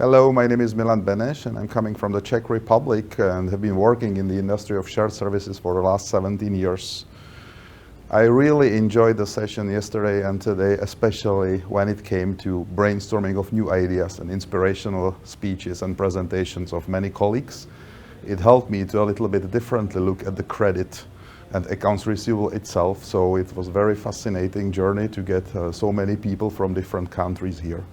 Hello, my name is Milan and I'm coming from the Czech Republic and have been working in the industry of shared services for the last 17 years. I really enjoyed the session yesterday and today, especially when it came to brainstorming of new ideas and inspirational speeches and presentations of many colleagues. It helped me to a little bit differently look at the credit and accounts receivable itself, so it was a very fascinating journey to get so many people from different countries here.